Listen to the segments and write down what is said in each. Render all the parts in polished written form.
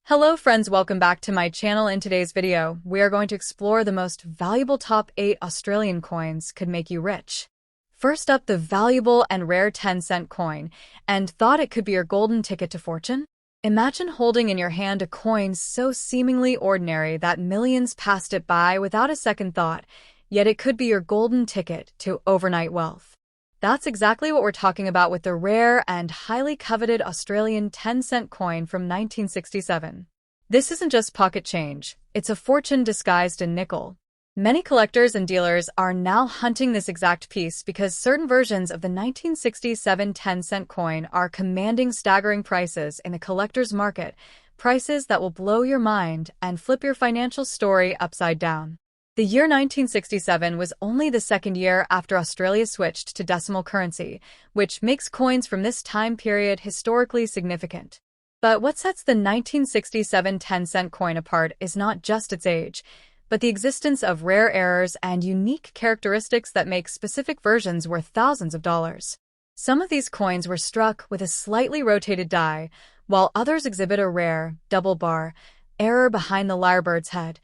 Hello friends, welcome back to my channel. In today's video, we are going to explore the most valuable top 8 Australian coins could make you rich. First up, the valuable and rare 10-cent coin. And thought it could be your golden ticket to fortune? Imagine holding in your hand a coin so seemingly ordinary that millions passed it by without a second thought, yet it could be your golden ticket to overnight wealth. That's exactly what we're talking about with the rare and highly coveted Australian 10-cent coin from 1967. This isn't just pocket change, it's a fortune disguised in nickel. Many collectors and dealers are now hunting this exact piece because certain versions of the 1967 10-cent coin are commanding staggering prices in the collector's market, prices that will blow your mind and flip your financial story upside down. The year 1967 was only the second year after Australia switched to decimal currency, which makes coins from this time period historically significant. But what sets the 1967 10-cent coin apart is not just its age, but the existence of rare errors and unique characteristics that make specific versions worth thousands of dollars. Some of these coins were struck with a slightly rotated die, while others exhibit a rare, double bar, error behind the lyrebird's head,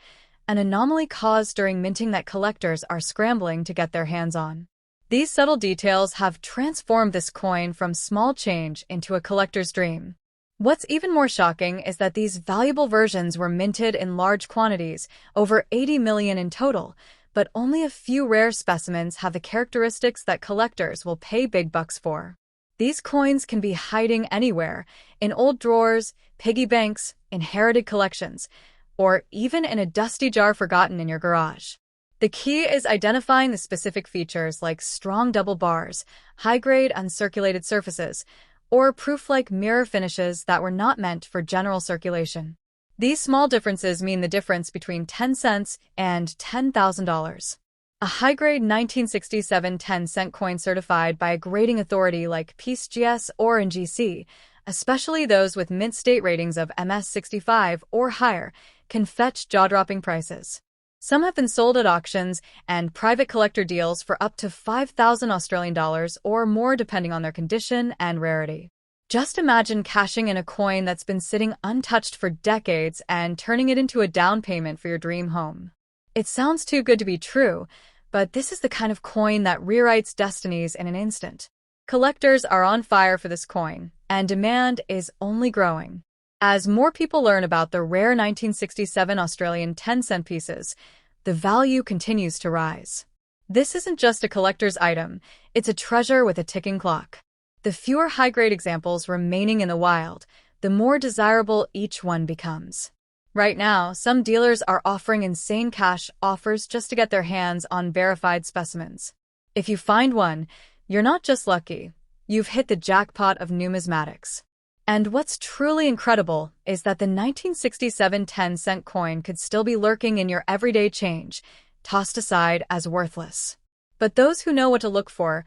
an anomaly caused during minting that collectors are scrambling to get their hands on. These subtle details have transformed this coin from small change into a collector's dream. What's even more shocking is that these valuable versions were minted in large quantities, over 80 million in total, but only a few rare specimens have the characteristics that collectors will pay big bucks for. These coins can be hiding anywhere, in old drawers, piggy banks, inherited collections, or even in a dusty jar forgotten in your garage. The key is identifying the specific features like strong double bars, high-grade uncirculated surfaces, or proof-like mirror finishes that were not meant for general circulation. These small differences mean the difference between 10 cents and $10,000. A high-grade 1967 10-cent coin certified by a grading authority like PCGS or NGC, especially those with mint state ratings of MS65 or higher, can fetch jaw-dropping prices. Some have been sold at auctions and private collector deals for up to 5,000 Australian dollars or more depending on their condition and rarity. Just imagine cashing in a coin that's been sitting untouched for decades and turning it into a down payment for your dream home. It sounds too good to be true, but this is the kind of coin that rewrites destinies in an instant. Collectors are on fire for this coin, and demand is only growing. As more people learn about the rare 1967 Australian 10-cent pieces, the value continues to rise. This isn't just a collector's item, it's a treasure with a ticking clock. The fewer high-grade examples remaining in the wild, the more desirable each one becomes. Right now, some dealers are offering insane cash offers just to get their hands on verified specimens. If you find one, you're not just lucky, you've hit the jackpot of numismatics. And what's truly incredible is that the 1967 10-cent coin could still be lurking in your everyday change, tossed aside as worthless. But those who know what to look for,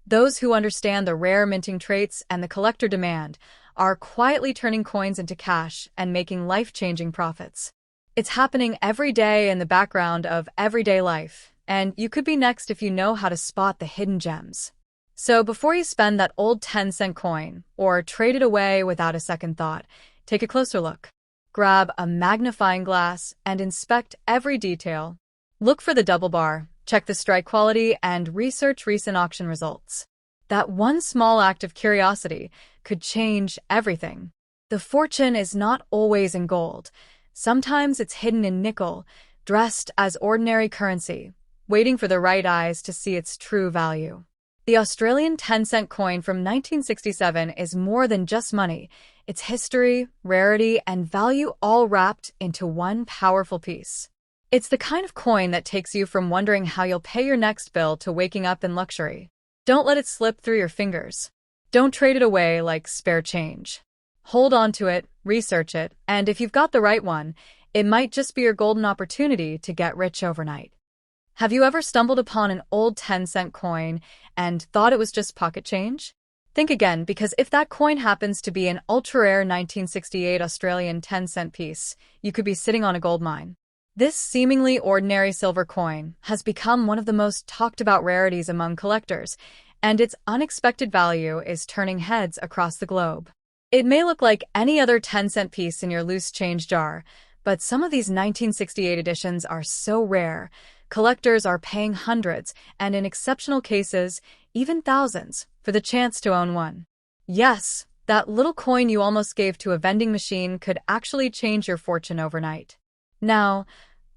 those who understand the rare minting traits and the collector demand, are quietly turning coins into cash and making life-changing profits. It's happening every day in the background of everyday life, and you could be next if you know how to spot the hidden gems. So before you spend that old 10-cent coin or trade it away without a second thought, take a closer look. Grab a magnifying glass and inspect every detail. Look for the double bar, check the strike quality, and research recent auction results. That one small act of curiosity could change everything. The fortune is not always in gold. Sometimes it's hidden in nickel, dressed as ordinary currency, waiting for the right eyes to see its true value. The Australian 10-cent coin from 1967 is more than just money. It's history, rarity, and value all wrapped into one powerful piece. It's the kind of coin that takes you from wondering how you'll pay your next bill to waking up in luxury. Don't let it slip through your fingers. Don't trade it away like spare change. Hold on to it, research it, and if you've got the right one, it might just be your golden opportunity to get rich overnight. Have you ever stumbled upon an old 10-cent coin and thought it was just pocket change? Think again, because if that coin happens to be an ultra-rare 1968 Australian 10-cent piece, you could be sitting on a gold mine. This seemingly ordinary silver coin has become one of the most talked-about rarities among collectors, and its unexpected value is turning heads across the globe. It may look like any other 10-cent piece in your loose change jar, but some of these 1968 editions are so rare. Collectors are paying hundreds, and in exceptional cases, even thousands, for the chance to own one. Yes, that little coin you almost gave to a vending machine could actually change your fortune overnight. Now,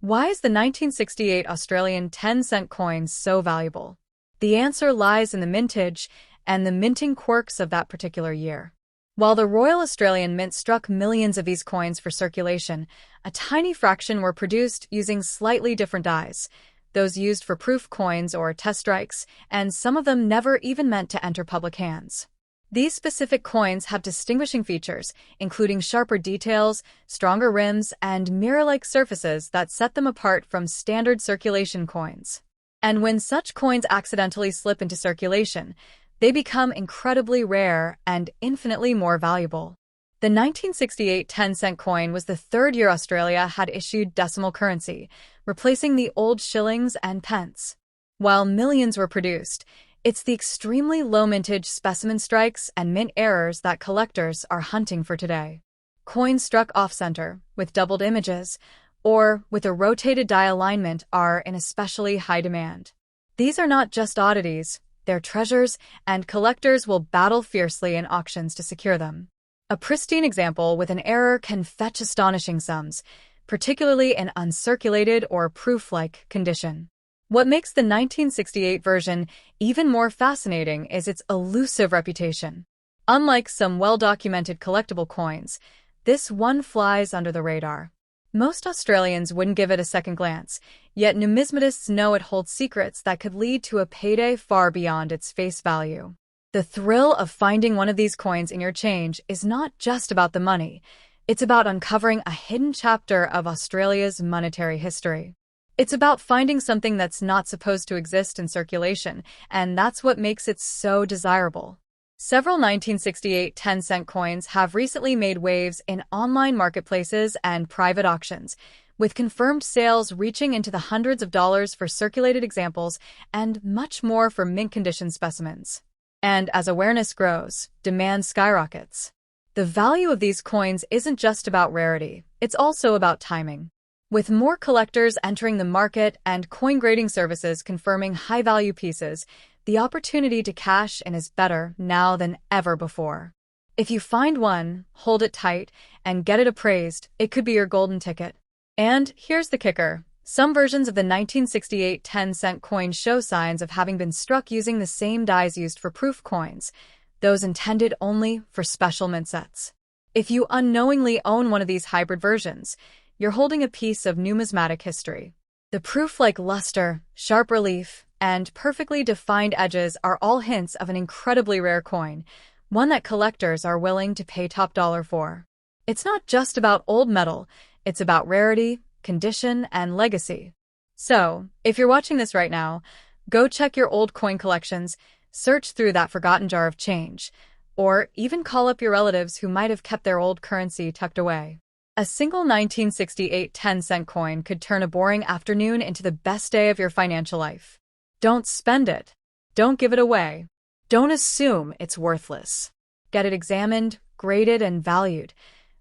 why is the 1968 Australian 10-cent coin so valuable? The answer lies in the mintage and the minting quirks of that particular year. While the Royal Australian Mint struck millions of these coins for circulation, a tiny fraction were produced using slightly different dies, those used for proof coins or test strikes, and some of them never even meant to enter public hands. These specific coins have distinguishing features, including sharper details, stronger rims, and mirror-like surfaces that set them apart from standard circulation coins. And when such coins accidentally slip into circulation, they become incredibly rare and infinitely more valuable. The 1968 10-cent coin was the third year Australia had issued decimal currency, replacing the old shillings and pence. While millions were produced, it's the extremely low mintage specimen strikes and mint errors that collectors are hunting for today. Coins struck off-center, with doubled images, or with a rotated die alignment are in especially high demand. These are not just oddities, they're treasures, and collectors will battle fiercely in auctions to secure them. A pristine example with an error can fetch astonishing sums, particularly in uncirculated or proof-like condition. What makes the 1968 version even more fascinating is its elusive reputation. Unlike some well-documented collectible coins, this one flies under the radar. Most Australians wouldn't give it a second glance, yet numismatists know it holds secrets that could lead to a payday far beyond its face value. The thrill of finding one of these coins in your change is not just about the money, it's about uncovering a hidden chapter of Australia's monetary history. It's about finding something that's not supposed to exist in circulation, and that's what makes it so desirable. Several 1968 10-cent coins have recently made waves in online marketplaces and private auctions, with confirmed sales reaching into the hundreds of dollars for circulated examples and much more for mint-condition specimens. And as awareness grows, demand skyrockets. The value of these coins isn't just about rarity, it's also about timing. With more collectors entering the market and coin grading services confirming high-value pieces, the opportunity to cash in is better now than ever before. If you find one, hold it tight, and get it appraised, it could be your golden ticket. And here's the kicker. Some versions of the 1968 10-cent coin show signs of having been struck using the same dies used for proof coins, those intended only for special mint sets. If you unknowingly own one of these hybrid versions, you're holding a piece of numismatic history. The proof-like luster, sharp relief, and perfectly defined edges are all hints of an incredibly rare coin, one that collectors are willing to pay top dollar for. It's not just about old metal, it's about rarity, condition, and legacy. So, if you're watching this right now, go check your old coin collections, search through that forgotten jar of change, or even call up your relatives who might have kept their old currency tucked away. A single 1968 10-cent coin could turn a boring afternoon into the best day of your financial life. Don't spend it. Don't give it away. Don't assume it's worthless. Get it examined, graded, and valued.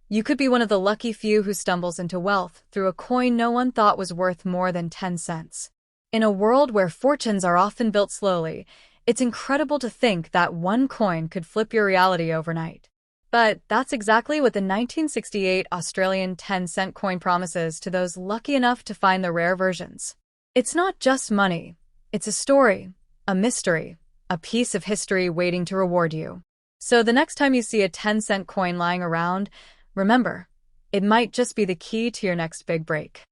You could be one of the lucky few who stumbles into wealth through a coin no one thought was worth more than 10 cents. In a world where fortunes are often built slowly, it's incredible to think that one coin could flip your reality overnight. But that's exactly what the 1968 Australian 10-cent coin promises to those lucky enough to find the rare versions. It's not just money. It's a story, a mystery, a piece of history waiting to reward you. So the next time you see a 10-cent coin lying around, remember, it might just be the key to your next big break.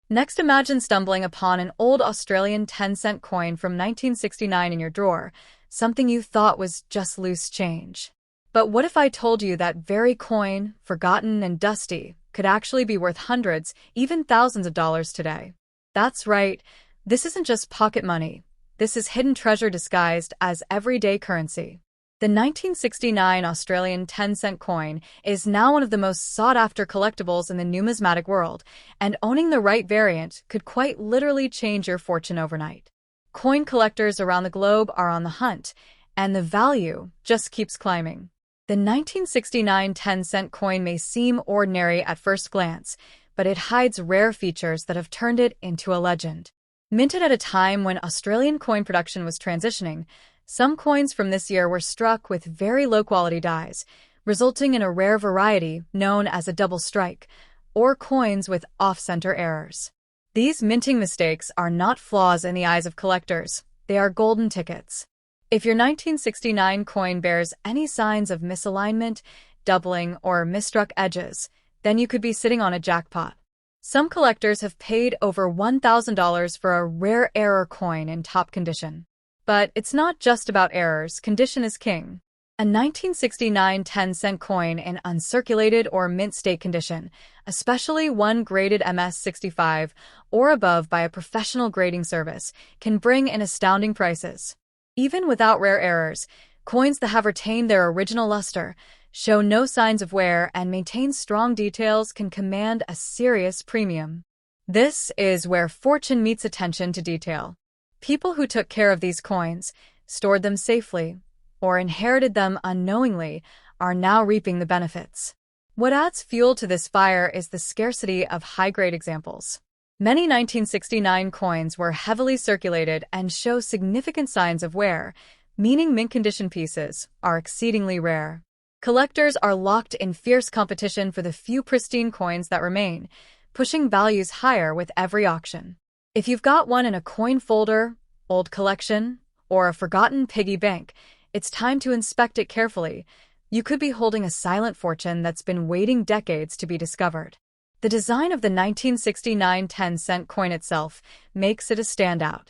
Next, imagine stumbling upon an old Australian 10-cent coin from 1969 in your drawer, something you thought was just loose change. But what if I told you that very coin, forgotten and dusty, could actually be worth hundreds, even thousands of dollars today? That's right, this isn't just pocket money. This is hidden treasure disguised as everyday currency. The 1969 Australian 10-cent coin is now one of the most sought-after collectibles in the numismatic world, and owning the right variant could quite literally change your fortune overnight. Coin collectors around the globe are on the hunt, and the value just keeps climbing. The 1969 10-cent coin may seem ordinary at first glance, but it hides rare features that have turned it into a legend. Minted at a time when Australian coin production was transitioning, some coins from this year were struck with very low-quality dies, resulting in a rare variety known as a double strike, or coins with off-center errors. These minting mistakes are not flaws in the eyes of collectors, they are golden tickets. If your 1969 coin bears any signs of misalignment, doubling, or misstruck edges, then you could be sitting on a jackpot. Some collectors have paid over $1,000 for a rare error coin in top condition. But it's not just about errors, condition is king. A 1969 10-cent coin in uncirculated or mint state condition, especially one graded MS-65 or above by a professional grading service, can bring in astounding prices. Even without rare errors, coins that have retained their original luster, show no signs of wear, and maintain strong details can command a serious premium. This is where fortune meets attention to detail. People who took care of these coins, stored them safely, or inherited them unknowingly, are now reaping the benefits. What adds fuel to this fire is the scarcity of high-grade examples. Many 1969 coins were heavily circulated and show significant signs of wear, meaning mint-condition pieces are exceedingly rare. Collectors are locked in fierce competition for the few pristine coins that remain, pushing values higher with every auction. If you've got one in a coin folder, old collection, or a forgotten piggy bank, it's time to inspect it carefully. You could be holding a silent fortune that's been waiting decades to be discovered. The design of the 1969 10-cent coin itself makes it a standout.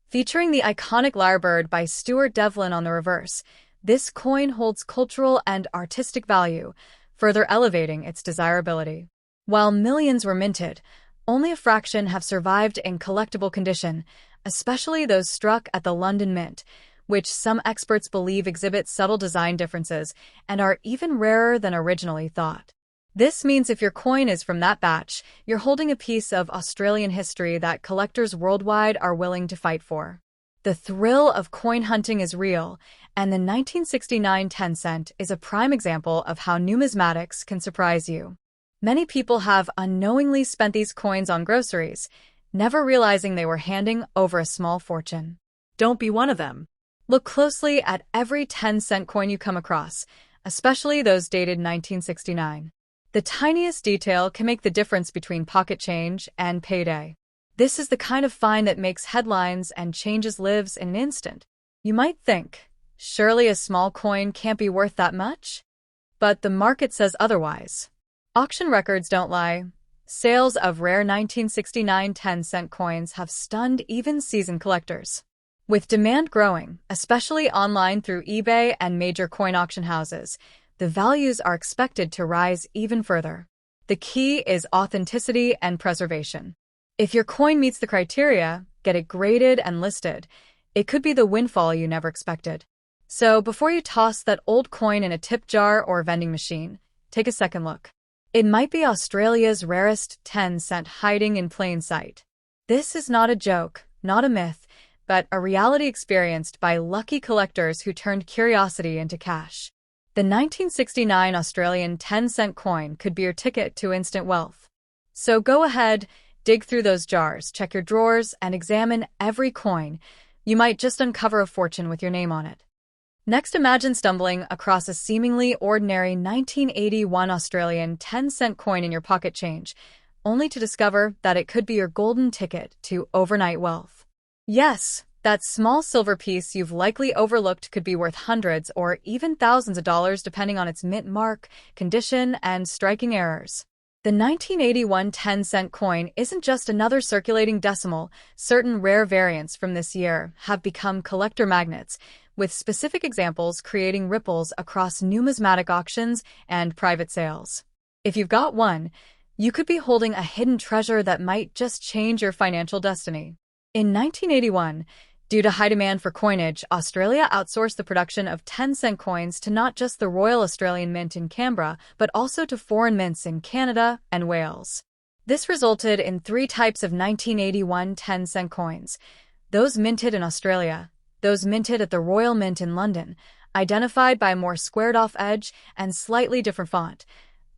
Featuring the iconic lyrebird by Stuart Devlin on the reverse, this coin holds cultural and artistic value, further elevating its desirability. While millions were minted, only a fraction have survived in collectible condition, especially those struck at the London Mint, which some experts believe exhibit subtle design differences and are even rarer than originally thought. This means if your coin is from that batch, you're holding a piece of Australian history that collectors worldwide are willing to fight for. The thrill of coin hunting is real, and the 1969 10-cent is a prime example of how numismatics can surprise you. Many people have unknowingly spent these coins on groceries, never realizing they were handing over a small fortune. Don't be one of them. Look closely at every 10-cent coin you come across, especially those dated 1969. The tiniest detail can make the difference between pocket change and payday. This is the kind of find that makes headlines and changes lives in an instant. You might think, surely a small coin can't be worth that much? But the market says otherwise. Auction records don't lie. Sales of rare 1969 10-cent coins have stunned even seasoned collectors. With demand growing, especially online through eBay and major coin auction houses, the values are expected to rise even further. The key is authenticity and preservation. If your coin meets the criteria, get it graded and listed. It could be the windfall you never expected. So before you toss that old coin in a tip jar or vending machine, take a second look. It might be Australia's rarest 10-cent hiding in plain sight. This is not a joke, not a myth, but a reality experienced by lucky collectors who turned curiosity into cash. The 1969 Australian 10-cent coin could be your ticket to instant wealth. So go ahead, dig through those jars, check your drawers, and examine every coin. You might just uncover a fortune with your name on it. Next, imagine stumbling across a seemingly ordinary 1981 Australian 10-cent coin in your pocket change, only to discover that it could be your golden ticket to overnight wealth. Yes, that small silver piece you've likely overlooked could be worth hundreds or even thousands of dollars depending on its mint mark, condition, and striking errors. The 1981 10-cent coin isn't just another circulating decimal. Certain rare variants from this year have become collector magnets, with specific examples creating ripples across numismatic auctions and private sales. If you've got one, you could be holding a hidden treasure that might just change your financial destiny. In 1981, due to high demand for coinage, Australia outsourced the production of 10-cent coins to not just the Royal Australian Mint in Canberra, but also to foreign mints in Canada and Wales. This resulted in three types of 1981 10-cent coins: those minted in Australia, those minted at the Royal Mint in London, identified by a more squared-off edge and slightly different font,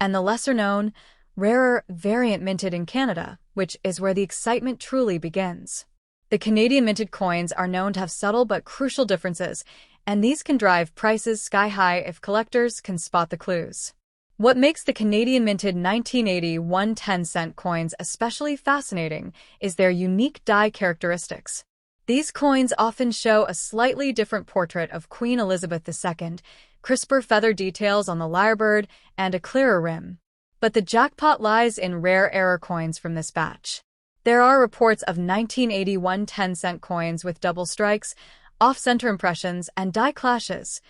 and the lesser-known, rarer variant minted in Canada, which is where the excitement truly begins. The Canadian minted coins are known to have subtle but crucial differences, and these can drive prices sky-high if collectors can spot the clues. What makes the Canadian minted 1981 10-cent coins especially fascinating is their unique die characteristics. These coins often show a slightly different portrait of Queen Elizabeth II, crisper feather details on the lyrebird, and a clearer rim. But the jackpot lies in rare error coins from this batch. There are reports of 1981 10-cent coins with double strikes, off-center impressions, and die clashes,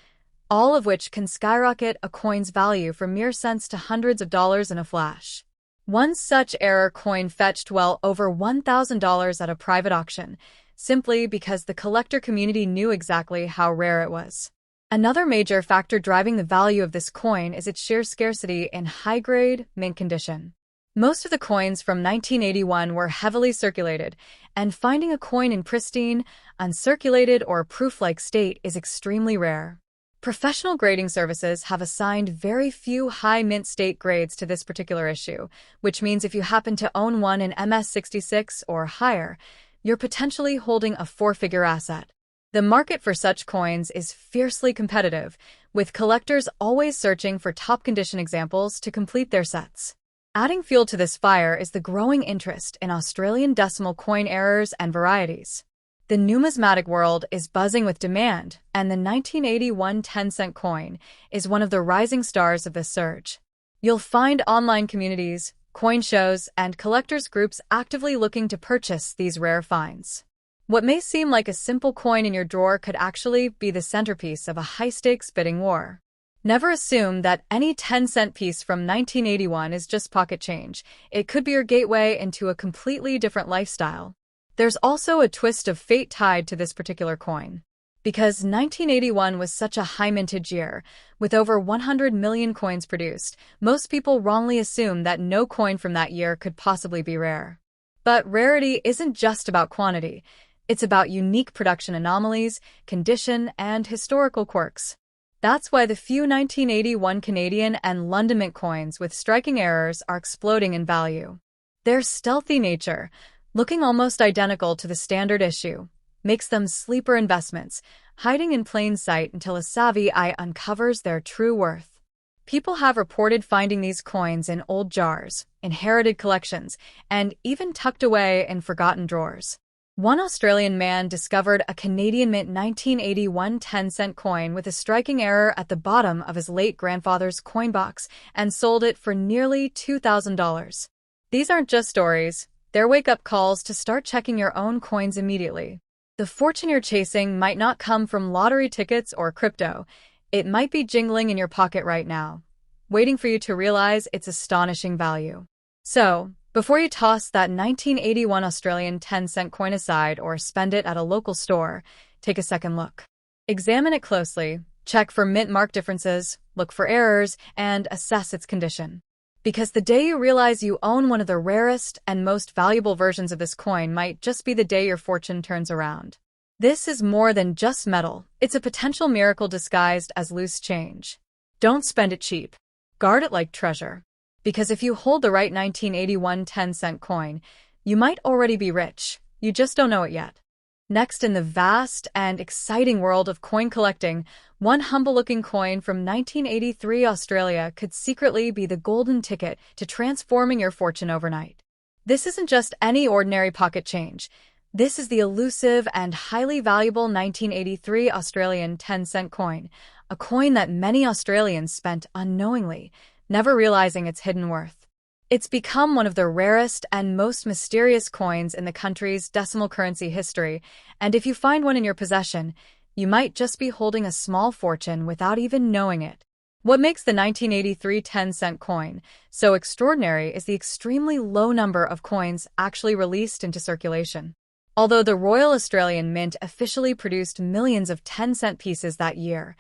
all of which can skyrocket a coin's value from mere cents to hundreds of dollars in a flash. One such error coin fetched well over $1,000 at a private auction, simply because the collector community knew exactly how rare it was. Another major factor driving the value of this coin is its sheer scarcity in high-grade, mint condition. Most of the coins from 1981 were heavily circulated, and finding a coin in pristine, uncirculated, or proof-like state is extremely rare. Professional grading services have assigned very few high mint state grades to this particular issue, which means if you happen to own one in MS66 or higher, you're potentially holding a four-figure asset. The market for such coins is fiercely competitive, with collectors always searching for top-condition examples to complete their sets. Adding fuel to this fire is the growing interest in Australian decimal coin errors and varieties. The numismatic world is buzzing with demand, and the 1981 10-cent coin is one of the rising stars of this surge. You'll find online communities, coin shows, and collectors groups actively looking to purchase these rare finds. What may seem like a simple coin in your drawer could actually be the centerpiece of a high-stakes bidding war. Never assume that any 10-cent piece from 1981 is just pocket change. It could be your gateway into a completely different lifestyle. There's also a twist of fate tied to this particular coin. Because 1981 was such a high mintage year, with over 100 million coins produced, most people wrongly assume that no coin from that year could possibly be rare. But rarity isn't just about quantity. It's about unique production anomalies, condition, and historical quirks. That's why the few 1981 Canadian and London Mint coins with striking errors are exploding in value. Their stealthy nature, looking almost identical to the standard issue, makes them sleeper investments, hiding in plain sight until a savvy eye uncovers their true worth. People have reported finding these coins in old jars, inherited collections, and even tucked away in forgotten drawers. One Australian man discovered a Canadian Mint 1981 10-cent coin with a striking error at the bottom of his late grandfather's coin box and sold it for nearly $2,000. These aren't just stories. They're wake-up calls to start checking your own coins immediately. The fortune you're chasing might not come from lottery tickets or crypto. It might be jingling in your pocket right now, waiting for you to realize its astonishing value. So, before you toss that 1981 Australian 10-cent coin aside or spend it at a local store, take a second look. Examine it closely, check for mint mark differences, look for errors, and assess its condition. Because the day you realize you own one of the rarest and most valuable versions of this coin might just be the day your fortune turns around. This is more than just metal. It's a potential miracle disguised as loose change. Don't spend it cheap. Guard it like treasure. Because if you hold the right 1981 10-cent coin, you might already be rich. You just don't know it yet. Next in the vast and exciting world of coin collecting, one humble-looking coin from 1983 Australia could secretly be the golden ticket to transforming your fortune overnight. This isn't just any ordinary pocket change. This is the elusive and highly valuable 1983 Australian 10-cent coin, a coin that many Australians spent unknowingly, never realizing its hidden worth. It's become one of the rarest and most mysterious coins in the country's decimal currency history, and if you find one in your possession, you might just be holding a small fortune without even knowing it. What makes the 1983 10-cent coin so extraordinary is the extremely low number of coins actually released into circulation. Although the Royal Australian Mint officially produced millions of 10-cent pieces that year,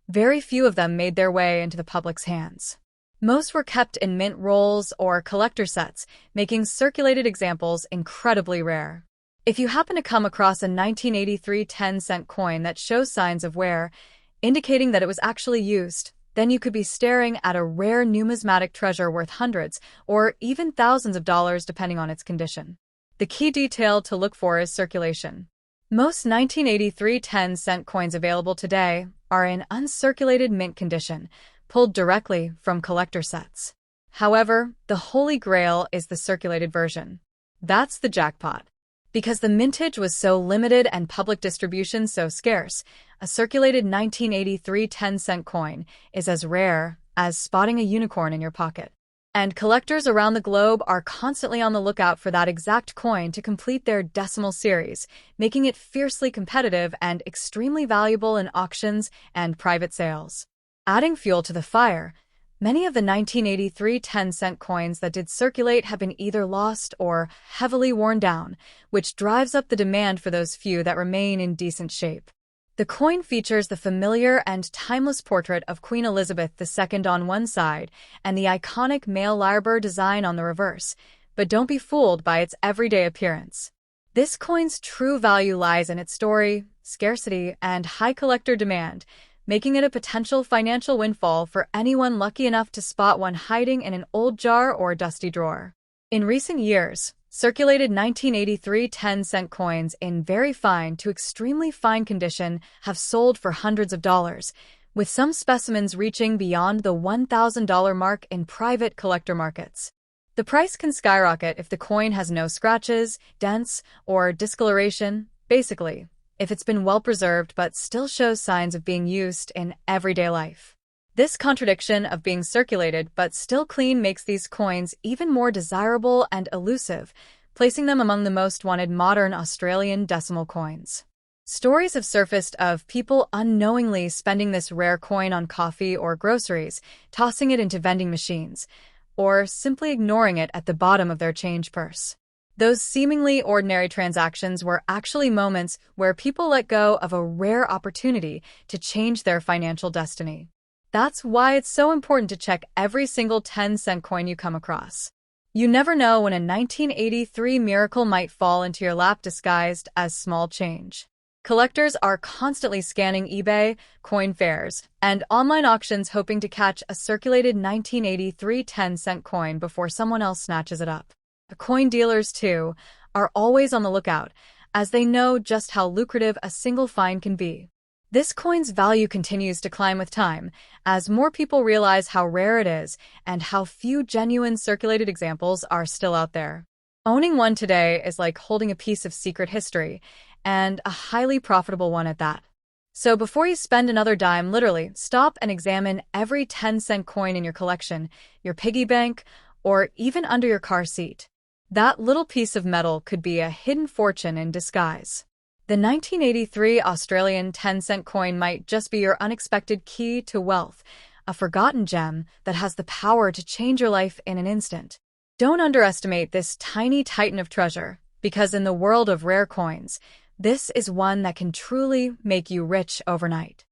very few of them made their way into the public's hands. Most were kept in mint rolls or collector sets, making circulated examples incredibly rare. If you happen to come across a 1983 10-cent coin that shows signs of wear, indicating that it was actually used. Then you could be staring at a rare numismatic treasure worth hundreds or even thousands of dollars depending on its condition. The key detail to look for is circulation. Most 1983 10-cent coins available today are in uncirculated mint condition, pulled directly from collector sets. However, the holy grail is the circulated version. That's the jackpot. Because the mintage was so limited and public distribution so scarce, a circulated 1983 10-cent coin is as rare as spotting a unicorn in your pocket. And collectors around the globe are constantly on the lookout for that exact coin to complete their decimal series, making it fiercely competitive and extremely valuable in auctions and private sales. Adding fuel to the fire, many of the 1983 10-cent coins that did circulate have been either lost or heavily worn down, which drives up the demand for those few that remain in decent shape. The coin features the familiar and timeless portrait of Queen Elizabeth II on one side and the iconic male lyrebird design on the reverse, but don't be fooled by its everyday appearance. This coin's true value lies in its story, scarcity, and high collector demand, making it a potential financial windfall for anyone lucky enough to spot one hiding in an old jar or dusty drawer. In recent years, circulated 1983 10-cent coins in very fine to extremely fine condition have sold for hundreds of dollars, with some specimens reaching beyond the $1,000 mark in private collector markets. The price can skyrocket if the coin has no scratches, dents, or discoloration, basically, if it's been well preserved but still shows signs of being used in everyday life. This contradiction of being circulated but still clean makes these coins even more desirable and elusive, placing them among the most wanted modern Australian decimal coins. Stories have surfaced of people unknowingly spending this rare coin on coffee or groceries, tossing it into vending machines, or simply ignoring it at the bottom of their change purse. Those seemingly ordinary transactions were actually moments where people let go of a rare opportunity to change their financial destiny. That's why it's so important to check every single 10-cent coin you come across. You never know when a 1983 miracle might fall into your lap disguised as small change. Collectors are constantly scanning eBay, coin fairs, and online auctions hoping to catch a circulated 1983 10-cent coin before someone else snatches it up. The coin dealers, too, are always on the lookout, as they know just how lucrative a single find can be. This coin's value continues to climb with time, as more people realize how rare it is and how few genuine circulated examples are still out there. Owning one today is like holding a piece of secret history, and a highly profitable one at that. So before you spend another dime, literally, stop and examine every 10-cent coin in your collection, your piggy bank, or even under your car seat. That little piece of metal could be a hidden fortune in disguise. The 1983 Australian 10-cent coin might just be your unexpected key to wealth, a forgotten gem that has the power to change your life in an instant. Don't underestimate this tiny titan of treasure, because in the world of rare coins, this is one that can truly make you rich overnight.